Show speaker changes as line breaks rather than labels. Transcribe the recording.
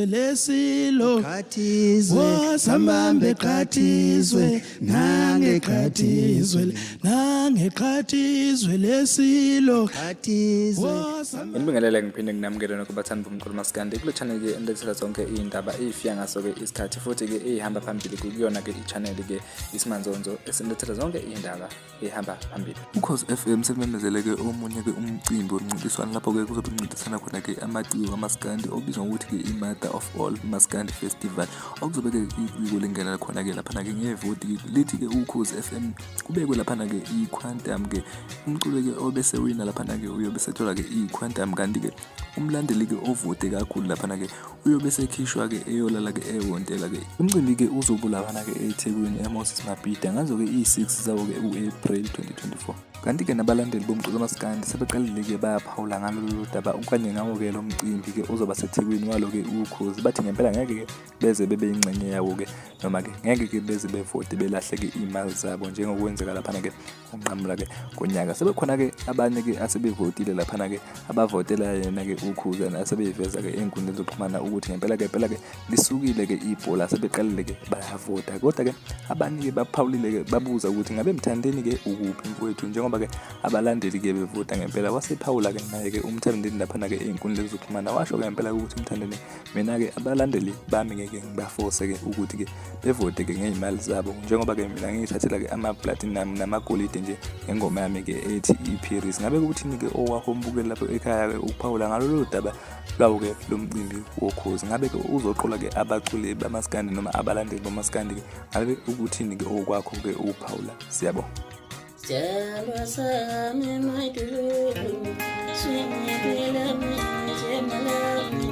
Lesilo khathizwe sambambe khathizwe nange khathizwe lesilo khathizwe.
Ngibingelele ngiphinde nginamukele nokubathanda bomculo uMaskandi kule channel ke endethela zonke izindaba ezifika ngaso ke isikhathi futhi ke ehamba phambili kuyona ke i-channel ke Esimanzonzo esindethela zonke izindaba ehamba phambili. uKhozi FM sememezele ke omunye ke umcimbi womncintiswano lapho ke kuzobe kuncintisana khona ke amaciko kaMaskandi obizwa ngokuthi ke i-Mother of All Maskandi Festival okuzobe ke ikulingena khona ke lapha ke ngevoti lithi ke uKhozi FM kubekwe lapha ke iQuantum ke umculo ke obese wina lapha ke uyobe sethola ke iQuantum kanti ke umlandeli ke ovote kakhulu lapha ke uyobe sekhishwa ke eyolala ke ewontela ke umcimbi ke uzobula lapha ke eThekwini eMoses Mabhida ngazo ke i6 zawo ke uApril 2024 kanti ke nabalandeli bomculo uMaskandi sebeqalile ke bayaphawula ngalolu daba okanye ngawo ke lo mcimbi ke uzoba seThekwini walo ke uKhozi bathi ngempela ngeke ke beze bebe ingcenye yawo ke noma ke ngeke ke beze bevote belahle ke imali zabo njengokwenzeka lapha ke unqamula ke konyaka sebekhona ke abanye ke asebevotile lapha ke abavotela yena ke uKhozi asebeveza ke enkundleni zokuxhumana ukuthi ngempela ke lisukile ke ibhola sebeqalile ke bayavota kodwa ke abanye ke baphawulile ke babuza ukuthi ngabe mthandeni ke ukuphi mfowethu njengoba ke abalandeli ke bevota ngempela wasephawula ke naye ke umthandeni lapha ke enkundleni zokuxhumana washo ke ngempela ukuthi umthandeni mina ke abalandeli bami ngeke ngibaforce ke ukuthi ke bevote ke ngezimali zabo njengoba ke mina ngiyithathela ke ama platinum namagolide nje ngengoma yami ke ethi iParis ngabe ukuthini ke owakho umbukeli lapho ekhaya ke ukuphawula ngalolu daba lawo ke lo mcimbi woKhozi ngabe ke uzoqola ke abaculi bamaskandi noma abalandeli bamaskandi ke ngabe ukuthini ke okwakho ke ukuphawula siyabonga.
Jalwa sami maidulu swingela mje malami